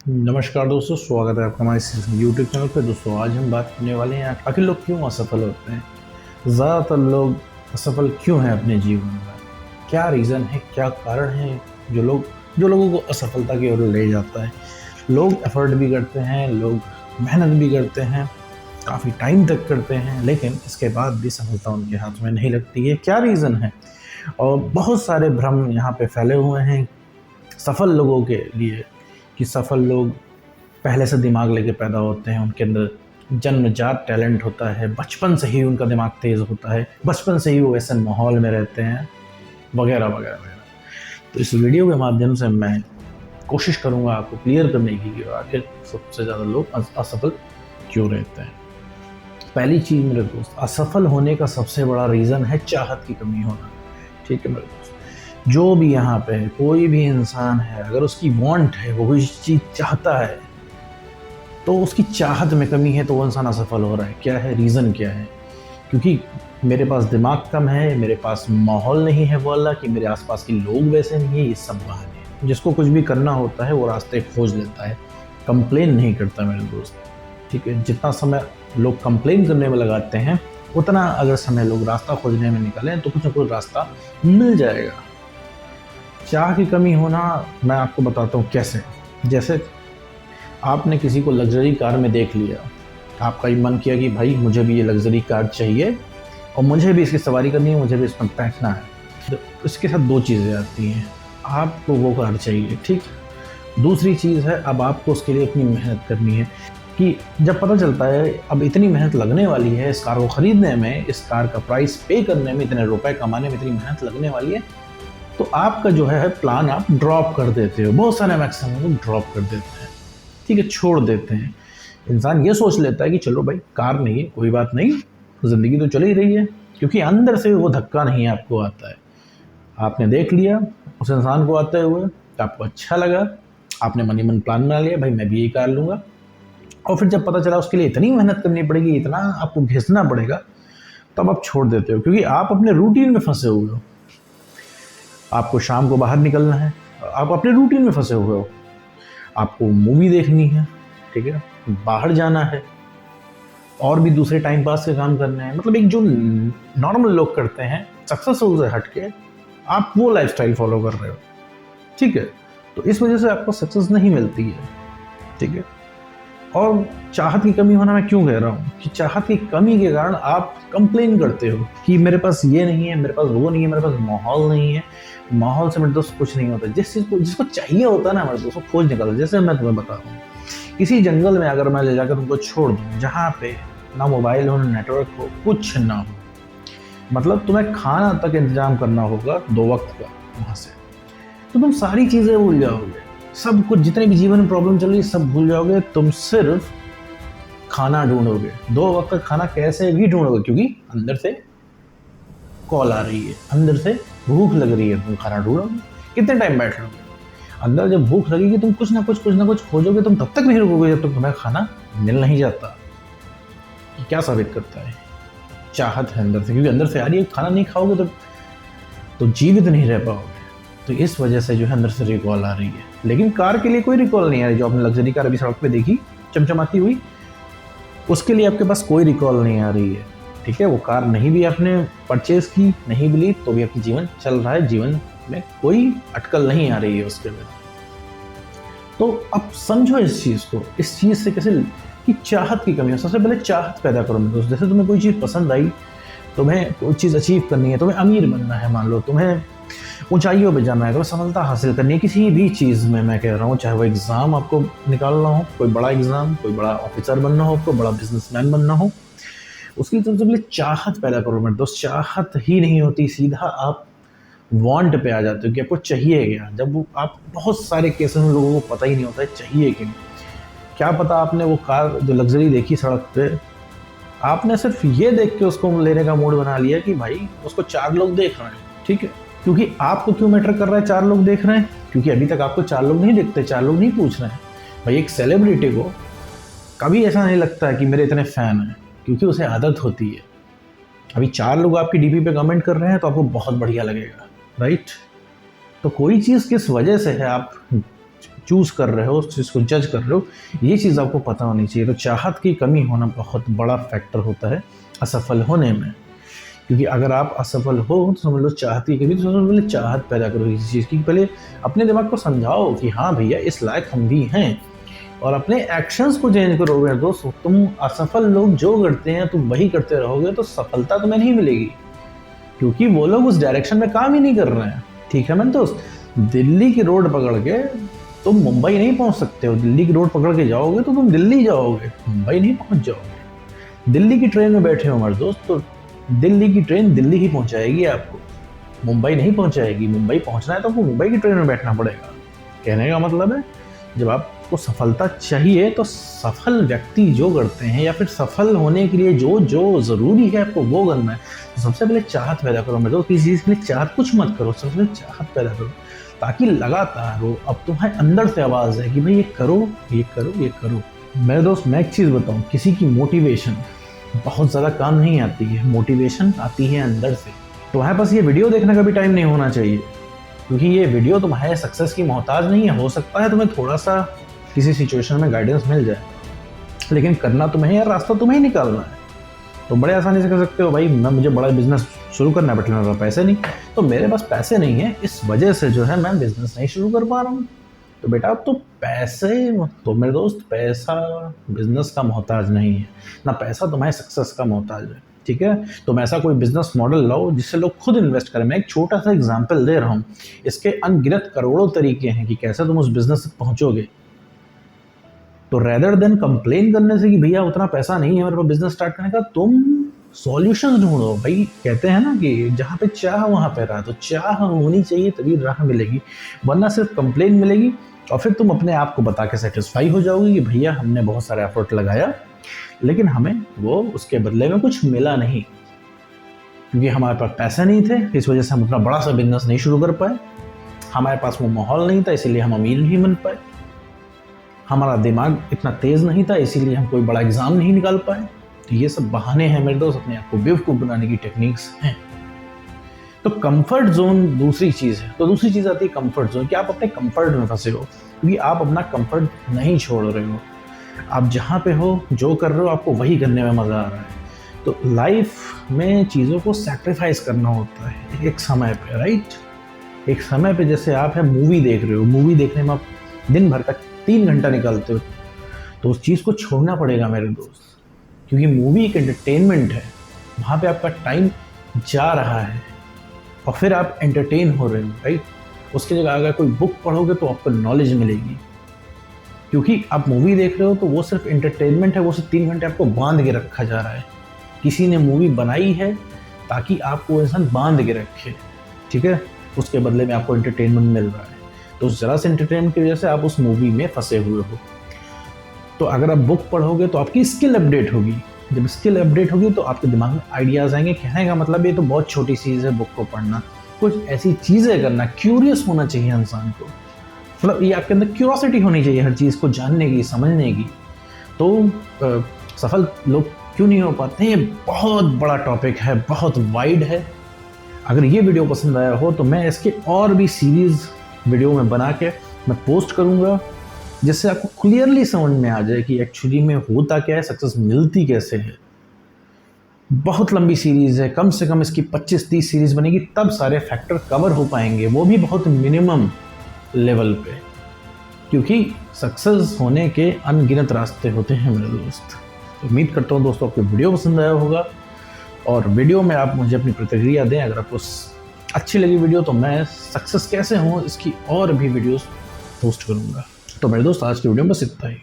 नमस्कार दोस्तों, स्वागत है आपका हमारे इस यूट्यूब चैनल पे। दोस्तों आज हम बात करने वाले हैं आखिर लोग क्यों असफल होते हैं। ज़्यादातर लोग असफल क्यों हैं अपने जीवन में, क्या रीज़न है, क्या कारण है जो लोगों को असफलता की ओर ले जाता है। लोग एफर्ट भी करते हैं, लोग मेहनत भी करते हैं, काफ़ी टाइम तक करते हैं, लेकिन इसके बाद भी सफलता उनके हाथ में नहीं लगती है। क्या रीज़न है? और बहुत सारे भ्रम यहाँ पे फैले हुए हैं सफल लोगों के लिए कि सफल लोग पहले से दिमाग लेके पैदा होते हैं, उनके अंदर जन्मजात टैलेंट होता है, बचपन से ही उनका दिमाग तेज़ होता है, बचपन से ही वो ऐसे माहौल में रहते हैं, वगैरह वगैरह वगैरह। तो इस वीडियो के माध्यम से मैं कोशिश करूँगा आपको क्लियर करने की कि आखिर सबसे ज़्यादा लोग असफल क्यों रहते हैं। पहली चीज़ मेरे दोस्त, असफल होने का सबसे बड़ा रीज़न है चाहत की कमी होना। ठीक है मेरे दोस्त, जो भी यहाँ पे है, कोई भी इंसान है, अगर उसकी वांट है, वो कोई चीज़ चाहता है, तो उसकी चाहत में कमी है तो वो इंसान असफल हो रहा है। क्या है रीज़न, क्या है? क्योंकि मेरे पास दिमाग कम है, मेरे पास माहौल नहीं है वो वाला, कि मेरे आसपास के लोग वैसे नहीं है, ये सब बहाने हैं। जिसको कुछ भी करना होता है वो रास्ते खोज लेता है, कंप्लेन नहीं करता मेरे दोस्त। ठीक है, जितना समय लोग कंप्लेन करने में लगाते हैं, उतना अगर समय लोग रास्ता खोजने में निकालें तो कुछ ना कुछ रास्ता मिल जाएगा। चाह की कमी होना मैं आपको बताता हूँ कैसे। जैसे आपने किसी को लग्जरी कार में देख लिया, आपका ये मन किया कि भाई मुझे भी ये लग्जरी कार चाहिए और मुझे भी इसकी सवारी करनी है, मुझे भी इसमें बैठना है। तो इसके साथ दो चीज़ें आती हैं, आपको वो कार चाहिए, ठीक। दूसरी चीज़ है, अब आपको उसके लिए इतनी मेहनत करनी है कि जब पता चलता है अब इतनी मेहनत लगने वाली है इस कार को ख़रीदने में, इस कार का प्राइस पे करने में, इतने रुपए कमाने में इतनी मेहनत लगने वाली है, तो आपका जो है प्लान आप ड्रॉप कर देते हो। बहुत सारे मैक्सिमम लोग ड्रॉप कर देते हैं, ठीक है, छोड़ देते हैं। इंसान ये सोच लेता है कि चलो भाई कार नहीं है, कोई बात नहीं, ज़िंदगी तो चल ही रही है, क्योंकि अंदर से वो धक्का नहीं आपको आता है। आपने देख लिया उस इंसान को आते हुए, आपको अच्छा लगा, आपने मन ही मन प्लान बना लिया भाई मैं भी यही कार लूँगा, और फिर जब पता चला उसके लिए इतनी मेहनत करनी पड़ेगी, इतना आपको घिसना पड़ेगा, तब आप छोड़ देते हो, क्योंकि आप अपने रूटीन में फंसे हुए हो। आपको शाम को बाहर निकलना है, आप अपने रूटीन में फंसे हुए हो, आपको मूवी देखनी है, ठीक है, बाहर जाना है, और भी दूसरे टाइम पास के काम करने हैं, मतलब एक जो नॉर्मल लोग करते हैं सक्सेसफुल से हट के, आप वो लाइफस्टाइल फॉलो कर रहे हो, ठीक है। तो इस वजह से आपको सक्सेस नहीं मिलती है, ठीक है। और चाहत की कमी होना मैं क्यों कह रहा हूँ कि चाहत की कमी के कारण आप कंप्लेन करते हो कि मेरे पास ये नहीं है, मेरे पास वो नहीं है, मेरे पास माहौल नहीं है। माहौल से मेरे दोस्त कुछ नहीं होता, जिस चीज़ को जिसको चाहिए होता है ना मेरे दोस्तों, खोज निकालो। जैसे मैं तुम्हें बता रहा हूँ, किसी जंगल में अगर मैं ले जाकर तुमको छोड़ दूँ, जहाँ पे ना मोबाइल हो, ना नेटवर्क हो, कुछ ना हो, मतलब तुम्हें खाना तक इंतजाम करना होगा 2 वक्त का वहाँ से, तो तुम सारी चीज़ें भूल जाओगे, सब कुछ, जितने भी जीवन में प्रॉब्लम चल रही है सब भूल जाओगे। तुम सिर्फ खाना ढूंढोगे, 2 वक्त का खाना कैसे भी ढूंढोगे, क्योंकि अंदर से कॉल आ रही है, अंदर से भूख लग रही है, तुम खाना ढूंढोगे। कितने टाइम बैठ लोगे? अंदर जब भूख लगेगी तुम कुछ ना कुछ खोजोगे, तुम तब तक नहीं रुकोगे जब तक तुम्हें खाना मिल नहीं जाता। ये क्या साबित करता है? चाहत है अंदर से, क्योंकि अंदर से आ रही है, खाना नहीं खाओगे तो जीवित नहीं रह पाओगे। तो इस वजह से जो है अंदर से रिकॉल आ रही है। लेकिन कार के लिए कोई रिकॉल नहीं आ रही। जो आपने लग्जरी कार अभी सड़क पे देखी चमचमाती हुई, उसके लिए आपके पास कोई रिकॉल नहीं आ रही है, ठीक है। वो कार नहीं भी आपने परचेज की, नहीं भी ली, तो भी आपकी जीवन चल रहा है, जीवन में कोई अटकल नहीं आ रही है उसके लिए। तो अब समझो इस चीज़ को, इस चीज़ से कैसे कि चाहत की कमी है। सबसे पहले चाहत पैदा करो मेरे दोस्त। जैसे तुम्हें कोई चीज़ पसंद आई, तुम्हें कोई चीज़ अचीव करनी है, तुम्हें अमीर बनना है, मान लो तुम्हें ऊंचाइयों पे जाना है, तुम्हें सफलता हासिल करनी है किसी भी चीज़ में, मैं कह रहा हूँ, चाहे वो एग्ज़ाम आपको निकालना हो, कोई बड़ा एग्ज़ाम, कोई बड़ा ऑफिसर बनना हो, आपको बड़ा बिजनेसमैन बनना हो, उसकी सबसे पहले चाहत पैदा करो मेरे दोस्त। चाहत ही नहीं होती, सीधा आप वांट पे आ जाते हो कि आपको चाहिए क्या। जब वो आप बहुत सारे केसेस में लोगों को पता ही नहीं होता है चाहिए क्यों। क्या पता आपने वो कार जो लग्जरी देखी सड़क पे, आपने सिर्फ ये देख के उसको लेने का मूड बना लिया कि भाई उसको 4 लोग देख रहे हैं, ठीक है। क्योंकि आपको क्यों मैटर कर रहा है 4 लोग देख रहे हैं? क्योंकि अभी तक आपको 4 लोग नहीं देखते, 4 लोग नहीं पूछ रहे हैं। भाई एक सेलिब्रिटी को कभी ऐसा नहीं लगता है कि मेरे इतने फ़ैन हैं, क्योंकि उसे आदत होती है। अभी 4 लोग आपकी डीपी पे कमेंट कर रहे हैं तो आपको बहुत बढ़िया लगेगा, राइट। तो कोई चीज़ किस वजह से है, आप चूज़ कर रहे हो, उस चीज़ को जज कर रहे हो, ये चीज़ आपको पता होनी चाहिए। तो चाहत की कमी होना बहुत बड़ा फैक्टर होता है असफल होने में, क्योंकि अगर आप असफल हो तो समझ लो चाहत की कमी। तो सबसे पहले चाहत पैदा करो किसी चीज़ की, पहले अपने दिमाग को समझाओ कि हाँ भैया इस लायक हम भी हैं, और अपने एक्शंस को चेंज करोगे दोस्त। तुम असफल लोग जो करते हैं तुम वही करते रहोगे तो सफलता तुम्हें नहीं मिलेगी, क्योंकि वो लोग उस डायरेक्शन में काम ही नहीं कर रहे हैं। ठीक है मेरे दोस्त, दिल्ली की रोड पकड़ के तुम मुंबई नहीं पहुंच सकते हो। दिल्ली की रोड पकड़ के जाओगे तो तुम दिल्ली जाओगे, मुंबई नहीं पहुंच जाओगे। दिल्ली की ट्रेन में बैठे हो मेरे दोस्त, तो दिल्ली की ट्रेन दिल्ली ही पहुंचाएगी आपको, मुंबई नहीं पहुंचाएगी। मुंबई पहुंचना है तो आपको मुंबई की ट्रेन में बैठना पड़ेगा। कहने का मतलब है, जब आपको सफलता चाहिए तो सफल व्यक्ति जो करते हैं, या फिर सफल होने के लिए जो जो ज़रूरी है आपको वो करना है। तो सबसे पहले चाहत पैदा करो मेरे दोस्त, किसी चीज़ के लिए चाहत कुछ मत करो, सबसे पहले चाहत पैदा करो, ताकि लगातार हो। अब तुम्हारे अंदर से आवाज़ है कि भाई ये करो ये करो ये करो। मेरे दोस्त मैं एक चीज़ बताऊँ, किसी की मोटिवेशन बहुत ज़्यादा काम नहीं आती है, मोटिवेशन आती है अंदर से। तुम्हारे पास ये वीडियो देखने का भी टाइम नहीं होना चाहिए, क्योंकि ये वीडियो तुम्हारे सक्सेस की मोहताज नहीं है। हो सकता है तुम्हें थोड़ा सा किसी सिचुएशन में गाइडेंस मिल जाए, लेकिन करना तुम्हें यार, रास्ता तुम्हें ही निकालना है। तो बड़े आसानी से कर सकते हो भाई मुझे बड़ा बिजनेस शुरू करना है, बट मेरे पास पैसे नहीं, तो मेरे पास पैसे नहीं है, इस वजह से जो है मैं बिजनेस नहीं शुरू कर पा रहा हूँ। तो बेटा अब तो पैसे, तो मेरे दोस्त पैसा बिजनेस का मोहताज नहीं है, ना पैसा तुम्हारे सक्सेस का मोहताज है। ठीक है, तुम ऐसा कोई बिजनेस मॉडल लाओ जिससे लोग खुद इन्वेस्ट करें। मैं एक छोटा सा एग्जांपल दे रहा हूँ, इसके अनगिनत करोड़ों तरीके हैं कि कैसे तुम उस बिजनेस तक पहुंचोगे। तो रेदर देन कंप्लेन करने से कि भैया उतना पैसा नहीं है मेरे पास बिजनेस स्टार्ट करने का, तुम सॉल्यूशंस ढूंढो भाई। कहते हैं ना कि जहाँ पे चाह वहाँ पे राह, तो चाह होनी चाहिए तभी राह मिलेगी, वरना सिर्फ कंप्लेन मिलेगी। और फिर तुम अपने आप को बता के सेटिस्फाई हो जाओगे कि भैया हमने बहुत सारा एफर्ट लगाया, लेकिन हमें वो उसके बदले में कुछ मिला नहीं, क्योंकि हमारे पास पैसे नहीं थे, इस वजह से हम अपना बड़ा सा बिजनेस नहीं शुरू कर पाए। हमारे पास वो माहौल नहीं था, इसीलिए हम अमीर नहीं बन पाए। हमारा दिमाग इतना तेज़ नहीं था, इसीलिए हम कोई बड़ा एग्ज़ाम नहीं निकाल पाए। तो ये सब बहाने हैं मेरे दोस्त, अपने आप को बेवकूफ़ बनाने की टेक्निक्स हैं। तो कंफर्ट जोन दूसरी चीज़ है। तो दूसरी चीज़ आती है कंफर्ट जोन, कि आप अपने कंफर्ट में फंसे हो, क्योंकि आप अपना कंफर्ट नहीं छोड़ रहे हो। आप जहाँ पे हो, जो कर रहे हो, आपको वही करने में मज़ा आ रहा है। तो लाइफ में चीज़ों को सैक्रिफाइस करना होता है एक समय पे, राइट। एक समय पे जैसे आप है मूवी देख रहे हो, मूवी देखने में आप दिन भर का 3 घंटा निकालते हो, तो उस चीज़ को छोड़ना पड़ेगा मेरे दोस्त, क्योंकि मूवी एक एंटरटेनमेंट है, वहाँ पे आपका टाइम जा रहा है और फिर आप एंटरटेन हो रहे हो, राइट। उसकी जगह अगर कोई बुक पढ़ोगे तो आपको नॉलेज मिलेगी, क्योंकि आप मूवी देख रहे हो तो वो सिर्फ एंटरटेनमेंट है, वो सिर्फ 3 घंटे आपको बांध के रखा जा रहा है। किसी ने मूवी बनाई है ताकि आपको इंसान बांध के रखे, ठीक है, उसके बदले में आपको एंटरटेनमेंट मिल रहा है। तो उस जरा से एंटरटेनमेंट की वजह से आप उस मूवी में फंसे हुए हो। तो अगर आप बुक पढ़ोगे तो आपकी स्किल अपडेट होगी, जब स्किल अपडेट होगी तो आपके दिमाग में आइडियाज़ आएंगे। कहने का मतलब ये तो बहुत छोटी चीज़ है बुक को पढ़ना, कुछ ऐसी चीज़ें करना, क्यूरियस होना चाहिए इंसान को, मतलब ये आपके अंदर क्यूरोसिटी होनी चाहिए हर चीज़ को जानने की, समझने की। तो सफल लोग क्यों नहीं हो पाते हैं, ये बहुत बड़ा टॉपिक है, बहुत वाइड है। अगर ये वीडियो पसंद आया हो तो मैं इसके और भी सीरीज़ वीडियो में बना के मैं पोस्ट करूँगा, जिससे आपको क्लियरली समझ में आ जाए कि एक्चुअली में होता क्या है, सक्सेस मिलती कैसे है। बहुत लंबी सीरीज़ है, कम से कम इसकी 25-30 सीरीज़ बनेगी, तब सारे फैक्टर कवर हो पाएंगे, वो भी बहुत मिनिमम लेवल पे, क्योंकि सक्सेस होने के अनगिनत रास्ते होते हैं मेरे दोस्त। तो उम्मीद करता हूँ दोस्तों आपको वीडियो पसंद आया होगा, और वीडियो में आप मुझे अपनी प्रतिक्रिया दें। अगर आपको अच्छी लगी वीडियो तो मैं सक्सेस कैसे हूँ इसकी और भी वीडियोस पोस्ट करूँगा। तो मेरे दोस्त आज की वीडियो में बस इतना ही।